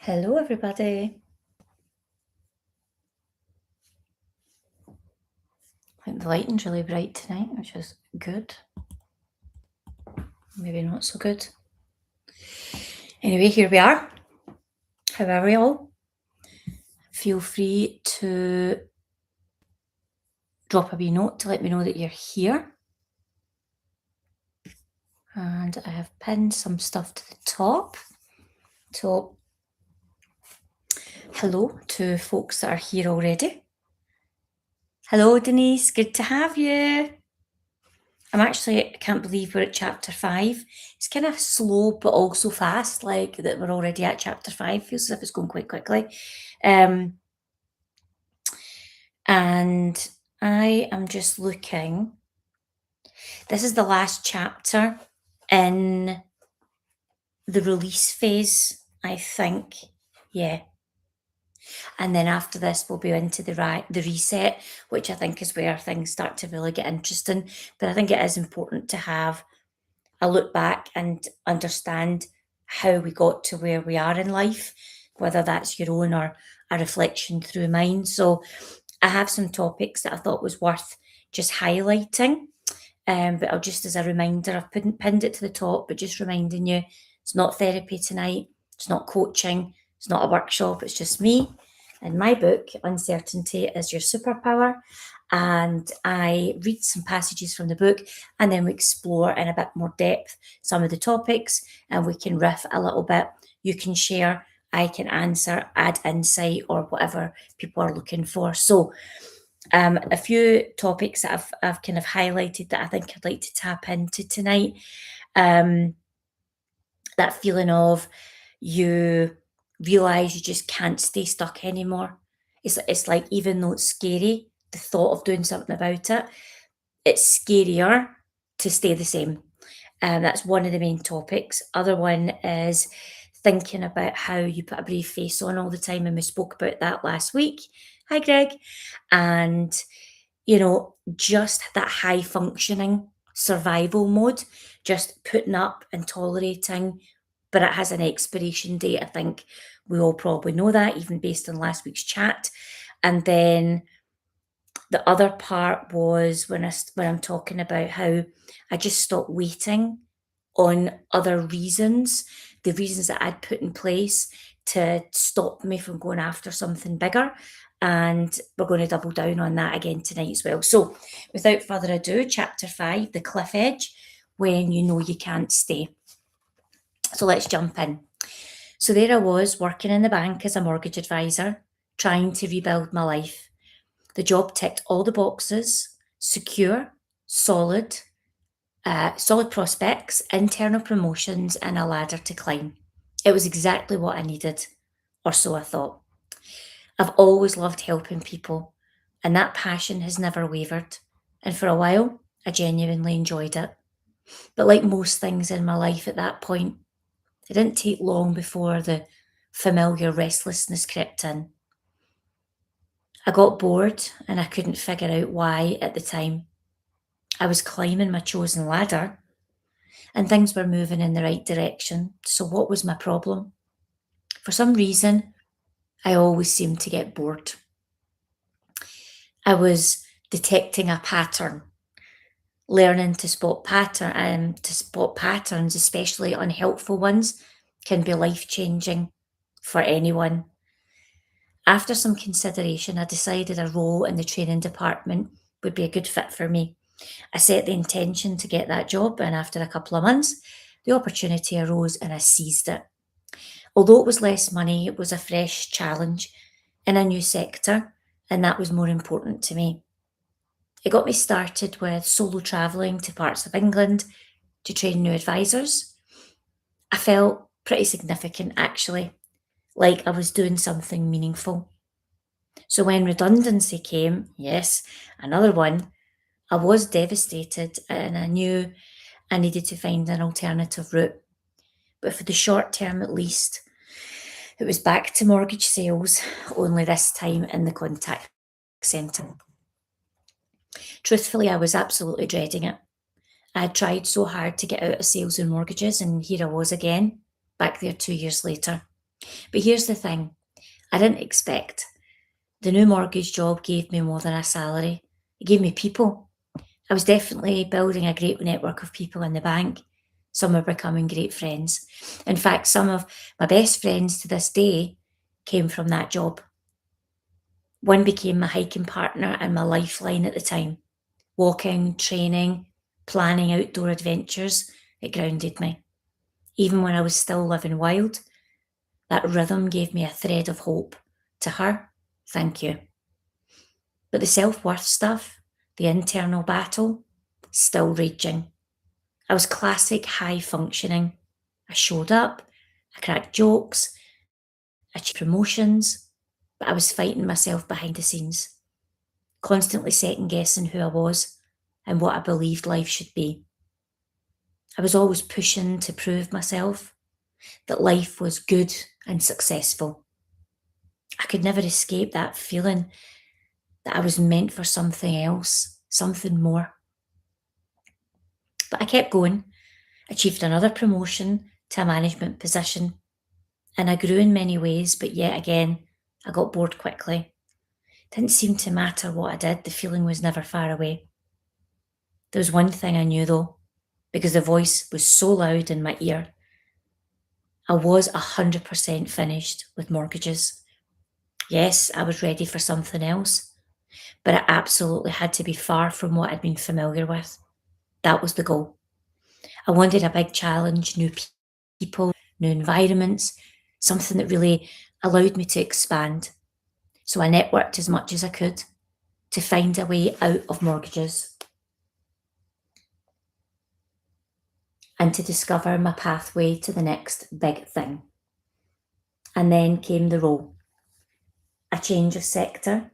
Hello, everybody. I think the lighting's really bright tonight, which is good. Maybe not so good. Anyway, here we are. How are we all? Feel free to drop a wee note to let me know that you're here. And I have pinned some stuff to the top. So, hello to folks that are here already. Hello, Denise. Good to have you. I can't believe we're at chapter 5. It's kind of slow, but also fast, like that we're already at chapter 5. Feels as if it's going quite quickly. And I am just looking. This is the last chapter in the release phase, I think. Yeah. And then after this, we'll be into the reset, which I think is where things start to really get interesting. But I think it is important to have a look back and understand how we got to where we are in life, whether that's your own or a reflection through mine. So I have some topics that I thought was worth just highlighting. But I'll just as a reminder, I've pinned it to the top, but just reminding you, it's not therapy tonight, it's not coaching, it's not a workshop, it's just me and my book, Uncertainty is Your Superpower. And I read some passages from the book and then we explore in a bit more depth some of the topics and we can riff a little bit. You can share, I can answer, add insight or whatever people are looking for. So a few topics that I've kind of highlighted that I think I'd like to tap into tonight. That feeling of you realize you just can't stay stuck anymore. It's like even though it's scary, the thought of doing something about it, it's scarier to stay the same. That's one of the main topics. Other one is thinking about how you put a brave face on all the time, and we spoke about that last week. Hi, Greg. And just that high functioning survival mode, just putting up and tolerating, but it has an expiration date. I think we all probably know that, even based on last week's chat. And then the other part was when I'm talking about how I just stopped waiting on other reasons, the reasons that I'd put in place to stop me from going after something bigger. And we're going to double down on that again tonight as well. So without further ado, chapter 5, the cliff edge, when you know you can't stay. So let's jump in. So there I was working in the bank as a mortgage advisor, trying to rebuild my life. The job ticked all the boxes: secure, solid prospects, internal promotions, and a ladder to climb. It was exactly what I needed, or so I thought. I've always loved helping people, and that passion has never wavered. And for a while, I genuinely enjoyed it. But like most things in my life at that point, it didn't take long before the familiar restlessness crept in. I got bored and I couldn't figure out why at the time. I was climbing my chosen ladder and things were moving in the right direction. So, what was my problem? For some reason, I always seemed to get bored. I was detecting a pattern, learning to spot patterns, especially unhelpful ones, can be life changing for anyone. After some consideration, I decided a role in the training department would be a good fit for me. I set the intention to get that job, and after a couple of months, the opportunity arose and I seized it. Although it was less money, it was a fresh challenge in a new sector, and that was more important to me. It got me started with solo travelling to parts of England to train new advisors. I felt pretty significant actually, like I was doing something meaningful. So when redundancy came, yes, another one, I was devastated and I knew I needed to find an alternative route. But for the short term at least, it was back to mortgage sales, only this time in the contact centre. Truthfully, I was absolutely dreading it. I had tried so hard to get out of sales and mortgages, and here I was again, back there 2 years later. But here's the thing, I didn't expect. The new mortgage job gave me more than a salary. It gave me people. I was definitely building a great network of people in the bank. Some are becoming great friends. In fact, some of my best friends to this day came from that job. One became my hiking partner and my lifeline at the time. Walking, training, planning outdoor adventures, it grounded me. Even when I was still living wild, that rhythm gave me a thread of hope. To her, thank you. But the self worth stuff, the internal battle, still raging. I was classic high functioning. I showed up, I cracked jokes, I achieved promotions, but I was fighting myself behind the scenes, constantly second guessing who I was and what I believed life should be. I was always pushing to prove myself that life was good and successful. I could never escape that feeling that I was meant for something else, something more. But I kept going, achieved another promotion to a management position, and I grew in many ways, but yet again, I got bored quickly. Didn't seem to matter what I did, the feeling was never far away. There was one thing I knew though, because the voice was so loud in my ear. I was 100% finished with mortgages. Yes, I was ready for something else, but it absolutely had to be far from what I'd been familiar with. That was the goal. I wanted a big challenge, new people, new environments, something that really allowed me to expand. So I networked as much as I could to find a way out of mortgages and to discover my pathway to the next big thing. And then came the role, a change of sector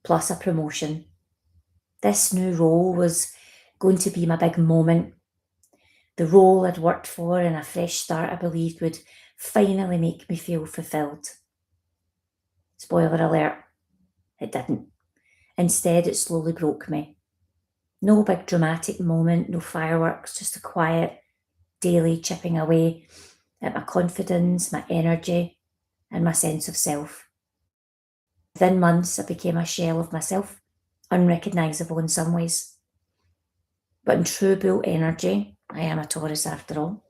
plus a promotion. This new role was going to be my big moment. The role I'd worked for and a fresh start I believed would finally make me feel fulfilled. Spoiler alert, it didn't. Instead, it slowly broke me. No big dramatic moment, no fireworks, just a quiet, daily chipping away at my confidence, my energy, and my sense of self. Within months, I became a shell of myself, unrecognisable in some ways. But in true bull energy, I am a Taurus after all,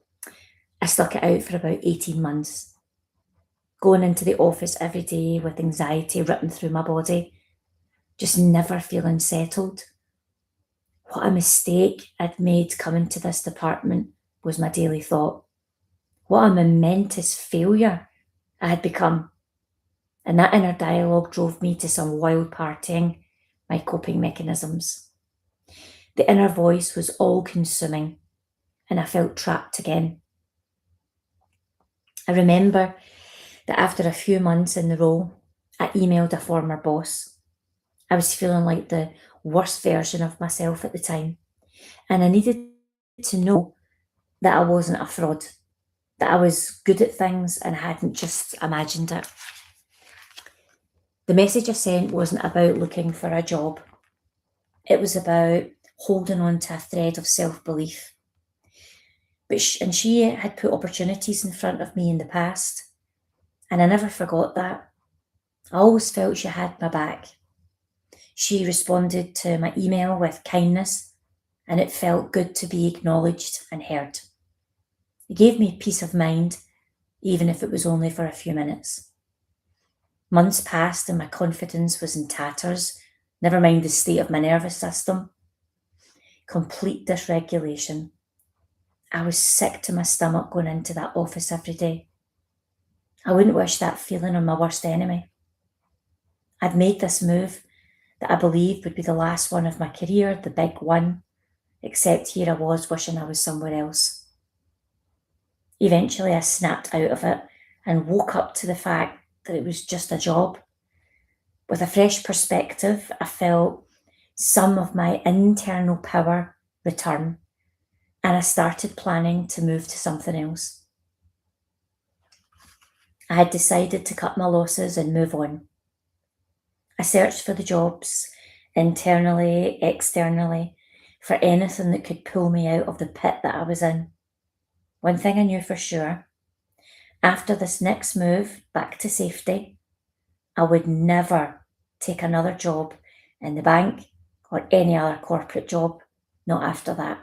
I stuck it out for about 18 months, going into the office every day with anxiety ripping through my body, just never feeling settled. What a mistake I'd made coming to this department was my daily thought. What a momentous failure I had become. And that inner dialogue drove me to some wild partying, my coping mechanisms. The inner voice was all consuming, and I felt trapped again. I remember that after a few months in the role, I emailed a former boss. I was feeling like the worst version of myself at the time, and I needed to know that I wasn't a fraud, that I was good at things and hadn't just imagined it. The message I sent wasn't about looking for a job, it was about holding on to a thread of self belief. And she had put opportunities in front of me in the past, and I never forgot that. I always felt she had my back. She responded to my email with kindness, and it felt good to be acknowledged and heard. It gave me peace of mind, even if it was only for a few minutes. Months passed and my confidence was in tatters, never mind the state of my nervous system. Complete dysregulation. I was sick to my stomach going into that office every day. I wouldn't wish that feeling on my worst enemy. I'd made this move that I believed would be the last one of my career, the big one, except here I was wishing I was somewhere else. Eventually I snapped out of it and woke up to the fact that it was just a job. With a fresh perspective, I felt some of my internal power return, and I started planning to move to something else. I had decided to cut my losses and move on. I searched for the jobs, internally, externally, for anything that could pull me out of the pit that I was in. One thing I knew for sure, After this next move back to safety, I would never take another job in the bank or any other corporate job, not after that.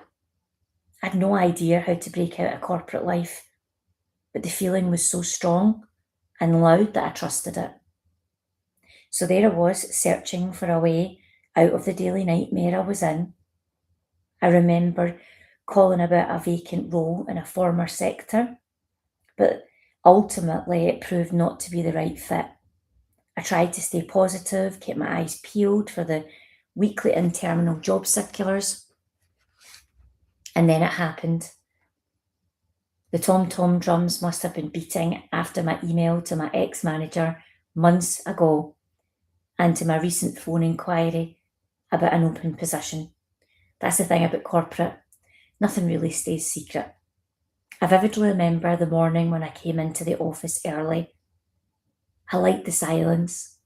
I had no idea how to break out of corporate life, but the feeling was so strong and loud that I trusted it. So there I was, searching for a way out of the daily nightmare I was in. I remember calling about a vacant role in a former sector, but ultimately it proved not to be the right fit. I tried to stay positive, keep my eyes peeled for the weekly in-terminal job circulars, and then it happened. The tom-tom drums must have been beating after my email to my ex-manager months ago and to my recent phone inquiry about an open position. That's the thing about corporate. Nothing really stays secret. I vividly remember the morning when I came into the office early. I liked the silence.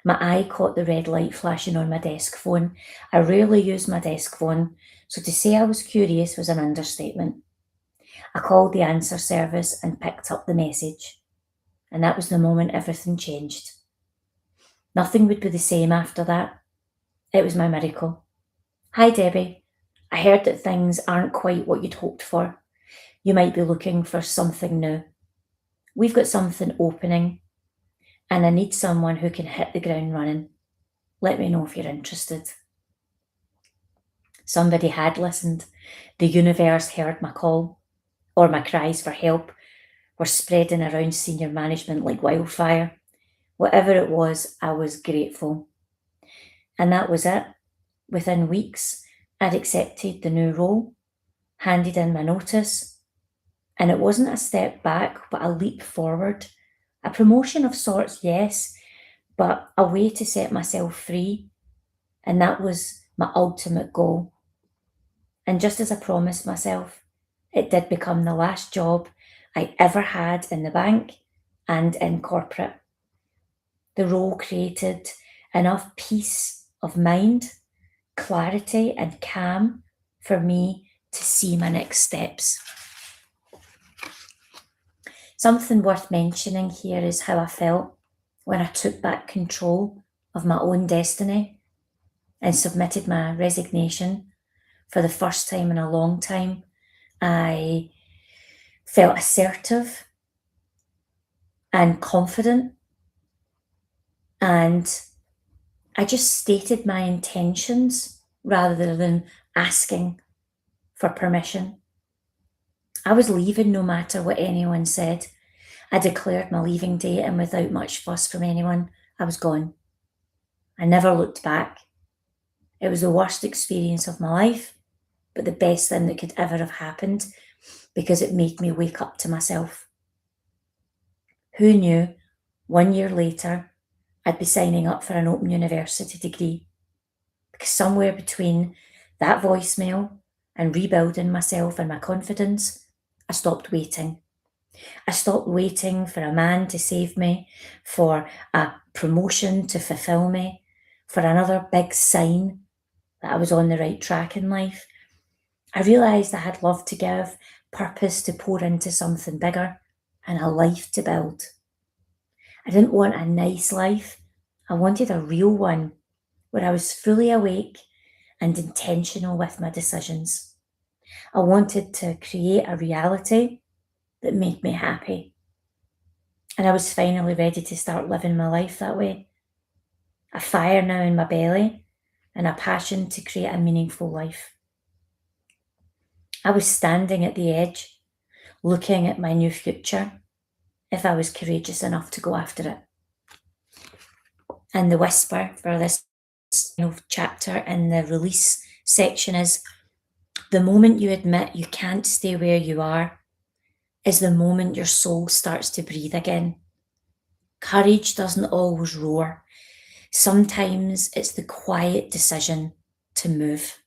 My eye caught the red light flashing on my desk phone. I rarely use my desk phone, so to say I was curious was an understatement. I called the answer service and picked up the message. And that was the moment everything changed. Nothing would be the same after that. It was my miracle. Hi, Debbie. I heard that things aren't quite what you'd hoped for. You might be looking for something new. We've got something opening, and I need someone who can hit the ground running. Let me know if you're interested. Somebody had listened. The universe heard my call, or my cries for help were spreading around senior management like wildfire. Whatever it was, I was grateful. And that was it. Within weeks, I'd accepted the new role, handed in my notice, and it wasn't a step back, but a leap forward. A promotion of sorts, yes, but a way to set myself free. And that was my ultimate goal. And just as I promised myself, it did become the last job I ever had in the bank and in corporate. The role created enough peace of mind, clarity, and calm for me to see my next steps. Something worth mentioning here is how I felt when I took back control of my own destiny and submitted my resignation for the first time in a long time. I felt assertive and confident, and I just stated my intentions rather than asking for permission. I was leaving no matter what anyone said. I declared my leaving date, and without much fuss from anyone, I was gone. I never looked back. It was the worst experience of my life, but the best thing that could ever have happened because it made me wake up to myself. Who knew 1 year later I'd be signing up for an open university degree? Because somewhere between that voicemail and rebuilding myself and my confidence, I stopped waiting. I stopped waiting for a man to save me, for a promotion to fulfill me, for another big sign that I was on the right track in life. I realised I had love to give, purpose to pour into something bigger, and a life to build. I didn't want a nice life. I wanted a real one where I was fully awake and intentional with my decisions. I wanted to create a reality that made me happy. And I was finally ready to start living my life that way. A fire now in my belly and a passion to create a meaningful life. I was standing at the edge, looking at my new future, if I was courageous enough to go after it. And the whisper for this chapter in the release section is, the moment you admit you can't stay where you are is the moment your soul starts to breathe again. Courage doesn't always roar. Sometimes it's the quiet decision to move.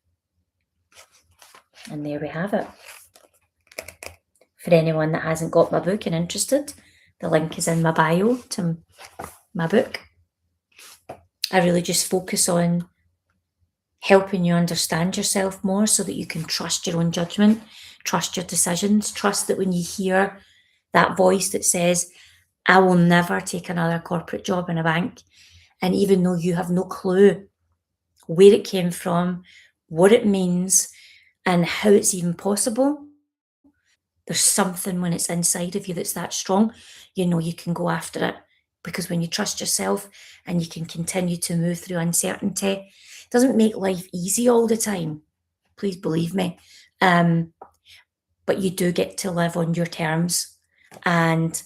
And there we have it. For anyone that hasn't got my book and interested, the link is in my bio to my book. I really just focus on helping you understand yourself more so that you can trust your own judgment, trust your decisions, trust that when you hear That voice that says, I will never take another corporate job in a bank. And even though you have no clue where it came from, what it means, and how it's even possible, there's something when it's inside of you that's that strong, you know you can go after it. Because when you trust yourself and you can continue to move through uncertainty, it doesn't make life easy all the time. Please believe me. Um, but you do get to live on your terms, and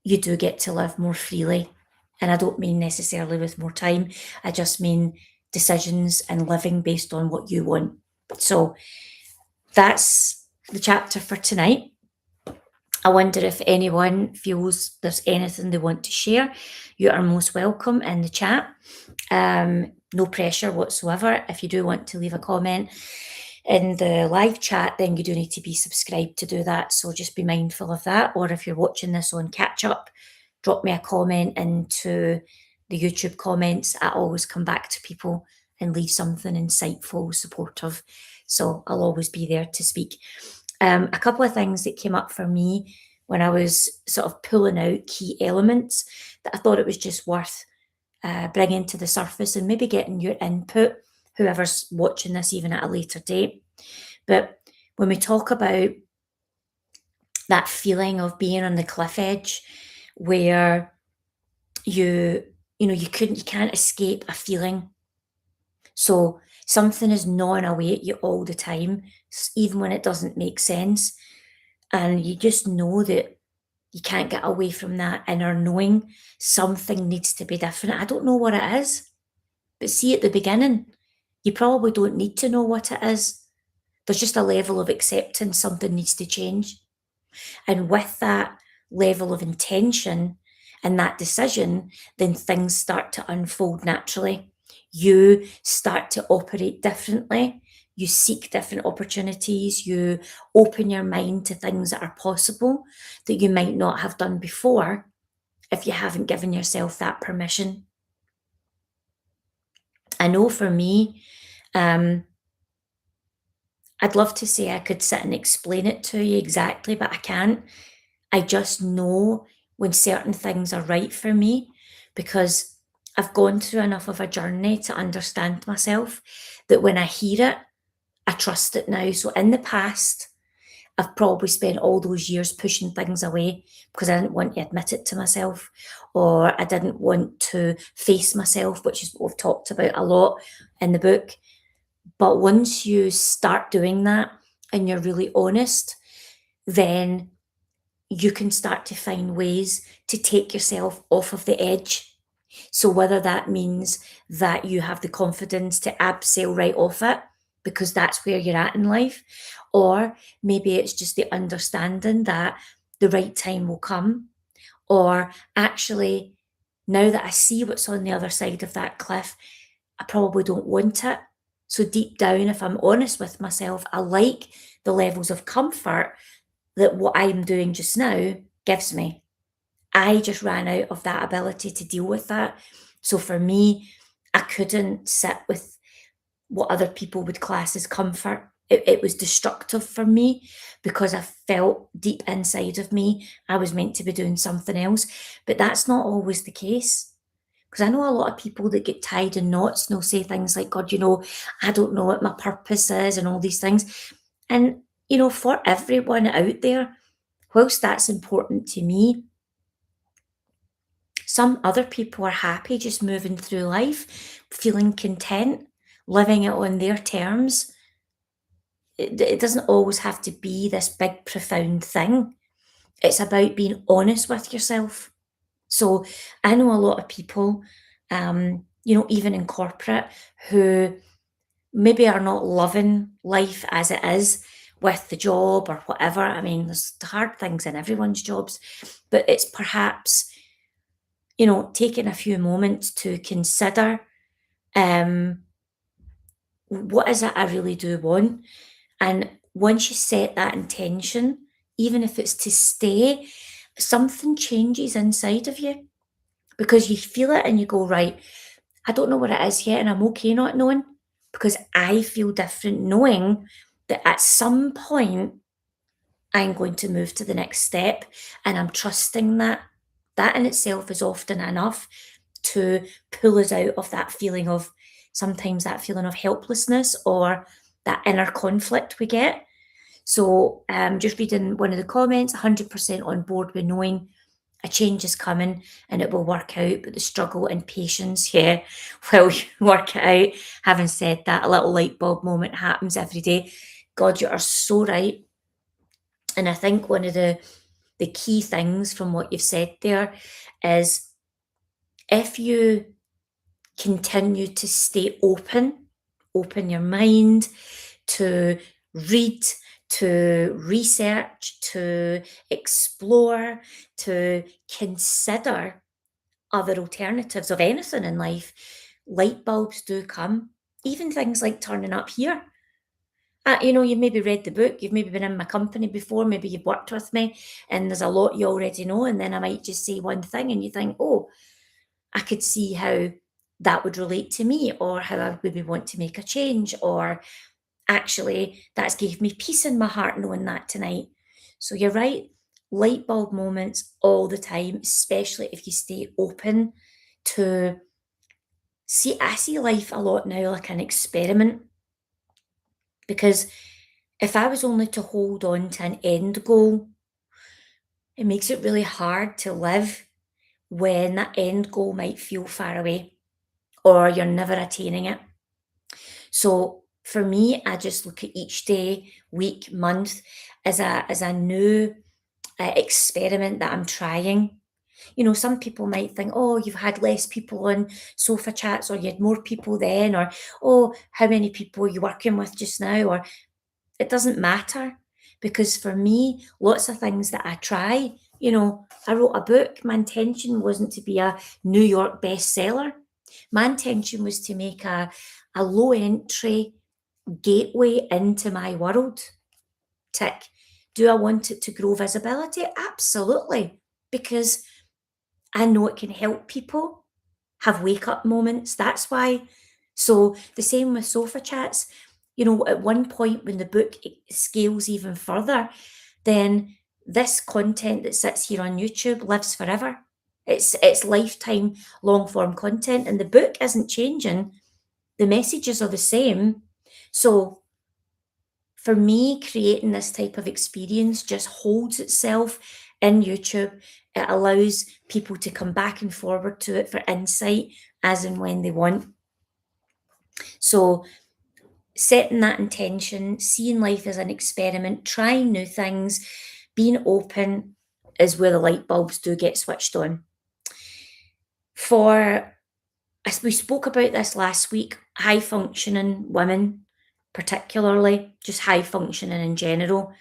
you do get to live more freely. And I don't mean necessarily with more time, I just mean decisions and living based on what you want. So that's the chapter for tonight. I wonder if anyone feels there's anything they want to share. You are most welcome in the chat. No pressure whatsoever. If you do want to leave a comment in the live chat, then you do need to be subscribed to do that. So just be mindful of that. Or if you're watching this on catch up, drop me a comment into the YouTube comments. I always come back to people and leave something insightful, supportive. So I'll always be there to speak. A couple of things that came up for me when I was sort of pulling out key elements that I thought it was just worth bringing to the surface and maybe getting your input, whoever's watching this even at a later date. But when we talk about that feeling of being on the cliff edge where you can't escape a feeling. So something is gnawing away at you all the time, even when it doesn't make sense. And you just know that you can't get away from that inner knowing something needs to be different. I don't know what it is, but see at the beginning, you probably don't need to know what it is. There's just a level of acceptance something needs to change. And with that level of intention and that decision, then things start to unfold naturally. You start to operate differently. You seek different opportunities. You open your mind to things that are possible that you might not have done before if you haven't given yourself that permission. I know for me, um, I'd love to say I could sit and explain it to you exactly, but I can't. I just know when certain things are right for me because I've gone through enough of a journey to understand myself that when I hear it, I trust it now. So in the past, I've probably spent all those years pushing things away because I didn't want to admit it to myself or I didn't want to face myself, which is what we've talked about a lot in the book. But once you start doing that and you're really honest, then you can start to find ways to take yourself off of the edge. So whether that means that you have the confidence to abseil right off it because that's where you're at in life, or maybe it's just the understanding that the right time will come, or actually, now that I see what's on the other side of that cliff, I probably don't want it. So deep down, if I'm honest with myself, I like the levels of comfort that what I'm doing just now gives me. I just ran out of that ability to deal with that. So for me, I couldn't sit with what other people would class as comfort. It was destructive for me because I felt deep inside of me I was meant to be doing something else. But that's not always the case. Because I know a lot of people that get tied in knots and they'll say things like, God, I don't know what my purpose is and all these things. And, for everyone out there, whilst that's important to me, some other people are happy just moving through life, feeling content, living it on their terms. It doesn't always have to be this big, profound thing. It's about being honest with yourself. So I know a lot of people, even in corporate, who maybe are not loving life as it is with the job or whatever. I mean, there's hard things in everyone's jobs, but it's perhaps, taking a few moments to consider um, what is it I really do want. And once you set that intention, even if it's to stay, something changes inside of you because you feel it and you go, right, I don't know what it is yet, and I'm okay not knowing because I feel different knowing that at some point I'm going to move to the next step. And I'm trusting that. That in itself is often enough to pull us out of that feeling of sometimes that feeling of helplessness or that inner conflict we get. So, just reading one of the comments, 100% on board with knowing a change is coming and it will work out, but the struggle and patience, yeah, well, you work it out. Having said that, a little light bulb moment happens every day. God, you are so right. And I think one of the key things from what you've said there is if you continue to stay open, open your mind to read, to research, to explore, to consider other alternatives of anything in life, light bulbs do come. Even things like turning up here. You've maybe read the book, you've maybe been in my company before, maybe you've worked with me, and there's a lot you already know. And then I might just say one thing, and you think, oh, I could see how that would relate to me, or how I would maybe want to make a change, or actually, that's gave me peace in my heart knowing that tonight. So you're right, light bulb moments all the time, especially if you stay open to see. I see life a lot now like an experiment because if I was only to hold on to an end goal, it makes it really hard to live when that end goal might feel far away or you're never attaining it. So for me, I just look at each day, week, month as a new experiment that I'm trying. Some people might think, oh, you've had less people on sofa chats, or you had more people then, or oh, how many people are you working with just now? Or it doesn't matter because for me, lots of things that I try, I wrote a book. My intention wasn't to be a New York bestseller. My intention was to make a low entry gateway into my world. Tick. Do I want it to grow visibility? Absolutely. Because I know it can help people have wake up moments. That's why. So the same with sofa chats. At one point when the book scales even further, then this content that sits here on YouTube lives forever. It's lifetime long form content, and the book isn't changing. The messages are the same. So for me, creating this type of experience just holds itself in YouTube. It allows people to come back and forward to it for insight as and when they want. So, setting that intention, seeing life as an experiment, trying new things, being open is where the light bulbs do get switched on. For, as we spoke about this last week, high functioning women, particularly, just high functioning in general,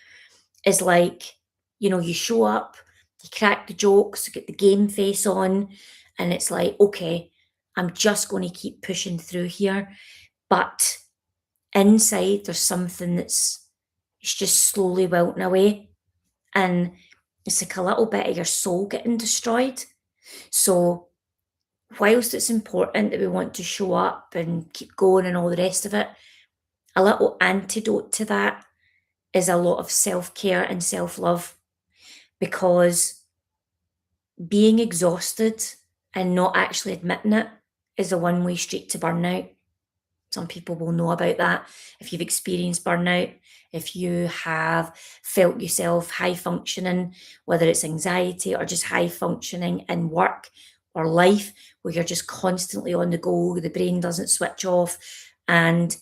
is like, you show up, you crack the jokes, you get the game face on, and it's like, okay, I'm just going to keep pushing through here. But inside, there's something it's just slowly wilting away. And it's like a little bit of your soul getting destroyed. So, whilst it's important that we want to show up and keep going and all the rest of it, a little antidote to that is a lot of self care and self love because being exhausted and not actually admitting it is a one way street to burnout. Some people will know about that. If you've experienced burnout, if you have felt yourself high functioning, whether it's anxiety or just high functioning in work or life, where you're just constantly on the go, the brain doesn't switch off, and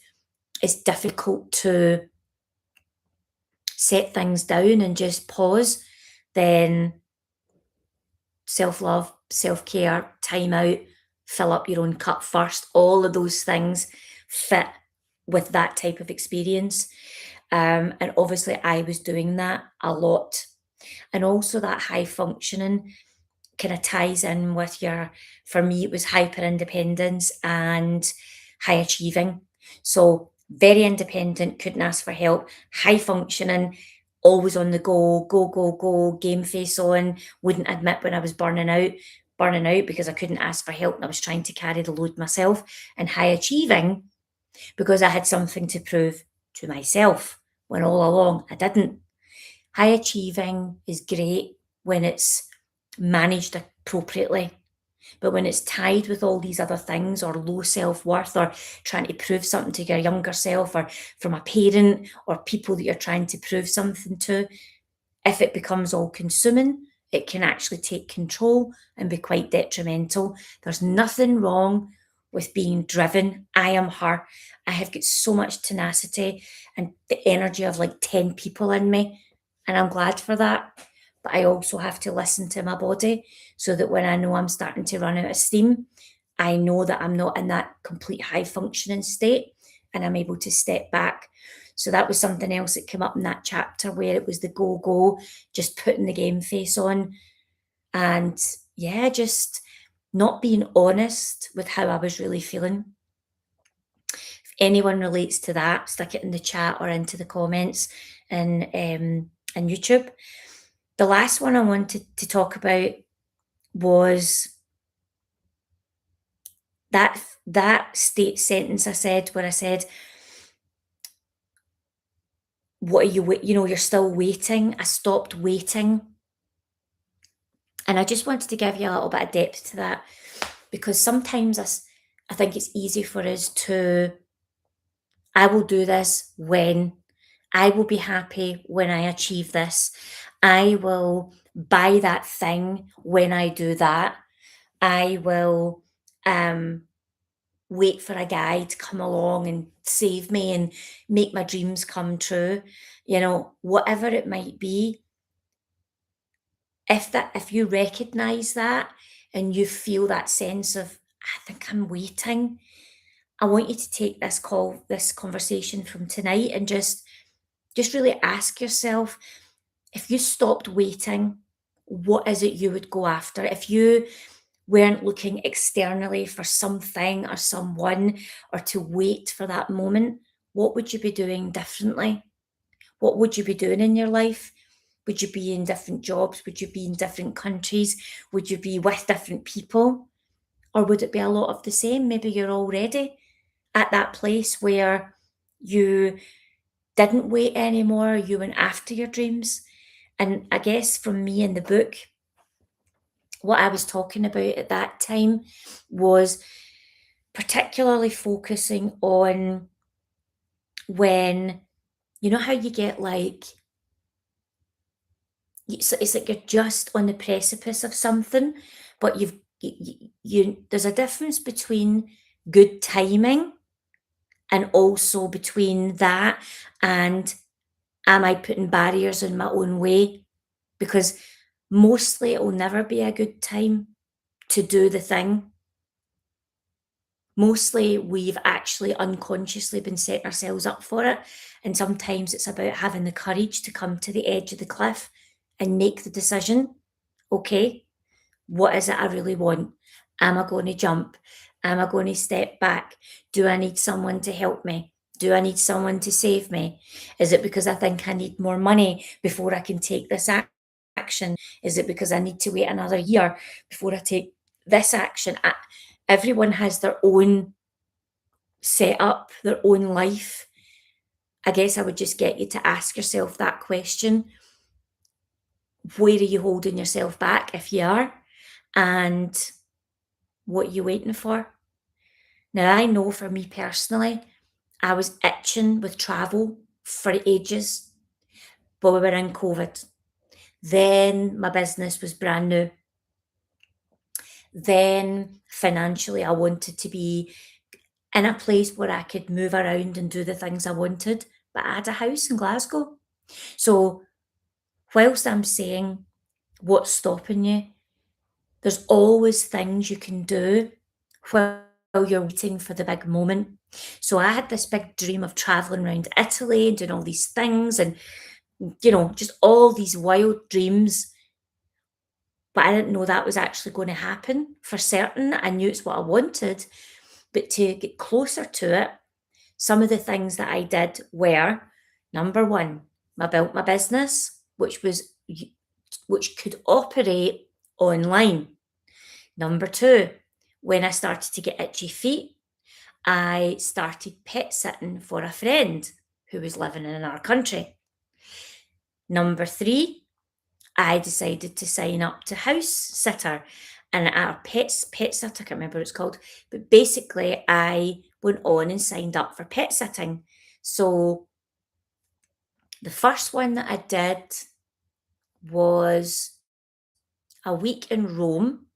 it's difficult to set things down and just pause, then self love, self care, time out, fill up your own cup first, all of those things fit with that type of experience. And obviously, I was doing that a lot. And also, that high functioning kind of ties in with for me, it was hyper independence and high achieving. So, very independent, couldn't ask for help, high functioning, always on the go, go, go, go, game face on, wouldn't admit when I was burning out because I couldn't ask for help and I was trying to carry the load myself, and high achieving because I had something to prove to myself when all along I didn't. High achieving is great when it's managed appropriately. But when it's tied with all these other things, or low self worth, or trying to prove something to your younger self, or from a parent, or people that you're trying to prove something to, if it becomes all consuming, it can actually take control and be quite detrimental. There's nothing wrong with being driven. I am her. I have got so much tenacity and the energy of like 10 people in me, and I'm glad for that. But I also have to listen to my body so that when I know I'm starting to run out of steam, I know that I'm not in that complete high functioning state and I'm able to step back. So that was something else that came up in that chapter where it was the go, go, just putting the game face on and yeah, just not being honest with how I was really feeling. If anyone relates to that, stick it in the chat or into the comments in YouTube. The last one I wanted to talk about was that state sentence I said where I said, "What are you you know, you're still waiting." I stopped waiting, and I just wanted to give you a little bit of depth to that because sometimes I think it's easy for us to, "I will do this when, I will be happy when I achieve this, I will buy that thing when I do that, I will, um, wait for a guy to come along and save me and make my dreams come true." You know, whatever it might be, if you recognize that and you feel that sense of, I think I'm waiting, I want you to take this conversation from tonight and just really ask yourself, if you stopped waiting, what is it you would go after? If you weren't looking externally for something or someone or to wait for that moment, what would you be doing differently? What would you be doing in your life? Would you be in different jobs? Would you be in different countries? Would you be with different people? Or would it be a lot of the same? Maybe you're already at that place where you didn't wait anymore, you went after your dreams. And I guess from me in the book, what I was talking about at that time was particularly focusing on when, you know, how you get like, it's like you're just on the precipice of something, but there's a difference between good timing and also between that and, am I putting barriers in my own way? Because mostly it will never be a good time to do the thing. Mostly we've actually unconsciously been setting ourselves up for it. And sometimes it's about having the courage to come to the edge of the cliff and make the decision. Okay, what is it I really want? Am I going to jump? Am I going to step back? Do I need someone to help me? Do I need someone to save me? Is it because I think I need more money before I can take this action? Is it because I need to wait another year before I take this action? Everyone has their own setup, their own life. I guess I would just get you to ask yourself that question. Where are you holding yourself back if you are? And what are you waiting for? Now, I know for me personally, I was itching with travel for ages, but we were in COVID. Then my business was brand new. Then financially, I wanted to be in a place where I could move around and do the things I wanted, but I had a house in Glasgow. So, whilst I'm saying what's stopping you, there's always things you can do while you're waiting for the big moment. So I had this big dream of traveling around Italy and doing all these things and, you know, just all these wild dreams. But I didn't know that was actually going to happen for certain. I knew it's what I wanted. But to get closer to it, some of the things that I did were, number one, I built my business, which could operate online. Number two, when I started to get itchy feet, I started pet sitting for a friend who was living in our country. Number 3, I decided to sign up to house sitter and a pet sitter, I can't remember what it's called, but basically I went on and signed up for pet sitting. So the first one that I did was a week in Rome.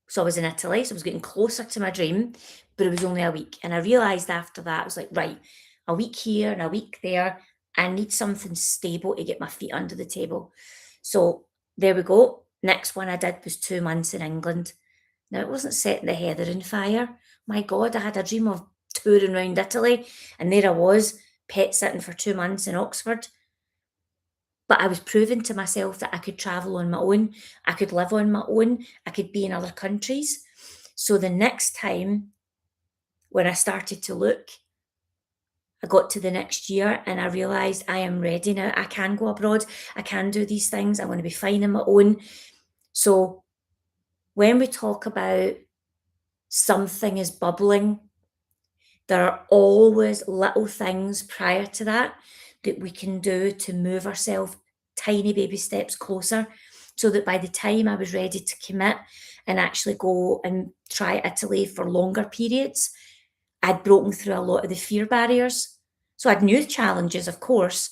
So I was in Italy, so I was getting closer to my dream, but it was only a week. And I realized after that, I was like, right, a week here and a week there. I need something stable to get my feet under the table. So there we go. Next one I did was 2 months in England. Now it wasn't setting the heather in fire. My God, I had a dream of touring around Italy, and there I was, pet sitting for 2 months in Oxford. But I was proving to myself that I could travel on my own, I could live on my own, I could be in other countries. So the next time when I started to look, I got to the next year and I realized I am ready now. I can go abroad. I can do these things. I want to be fine on my own. So when we talk about something is bubbling, there are always little things prior to that that we can do to move ourselves tiny baby steps closer, so that by the time I was ready to commit and actually go and try Italy for longer periods, I'd broken through a lot of the fear barriers. So I'd new challenges, of course,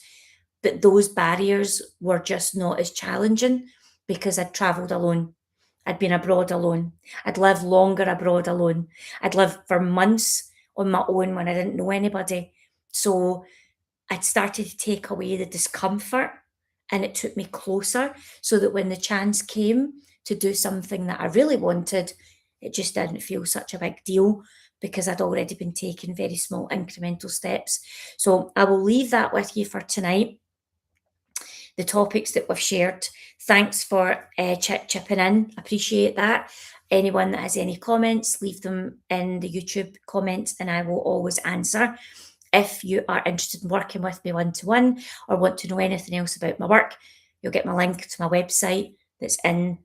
but those barriers were just not as challenging because I'd travelled alone. I'd been abroad alone. I'd lived longer abroad alone. I'd lived for months on my own when I didn't know anybody. So I'd started to take away the discomfort and it took me closer so that when the chance came to do something that I really wanted, it just didn't feel such a big deal because I'd already been taking very small incremental steps. So I will leave that with you for tonight, the topics that we've shared. Thanks for chipping in. Appreciate that. Anyone that has any comments, leave them in the YouTube comments and I will always answer. If you are interested in working with me one to one or want to know anything else about my work, you'll get my link to my website that's in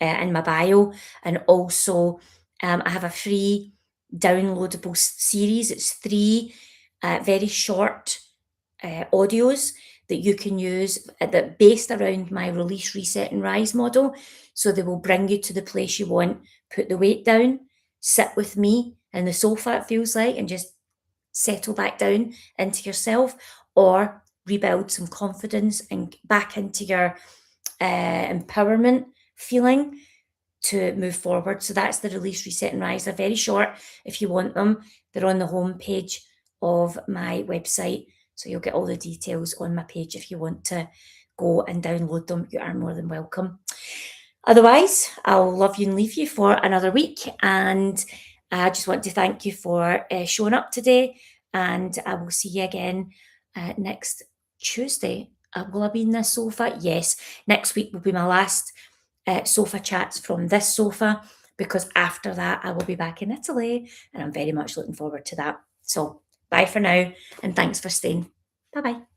my bio, and also I have a free downloadable series. It's 3 very short audios that you can use that based around my release, reset, and rise model. So they will bring you to the place you want. Put the weight down, sit with me in the sofa, it feels like, and just settle back down into yourself, or rebuild some confidence and back into your empowerment feeling to move forward. So that's the release, reset, and rise. They're very short. If you want them, they're on the homepage of my website. So you'll get all the details on my page if you want to go and download them. You are more than welcome. Otherwise, I'll love you and leave you for another week. And I just want to thank you for showing up today. And I will see you again next Tuesday. Will I be in this sofa? Yes. Next week will be my last sofa chats from this sofa, because after that I will be back in Italy and I'm very much looking forward to that. So bye for now and thanks for staying. Bye bye.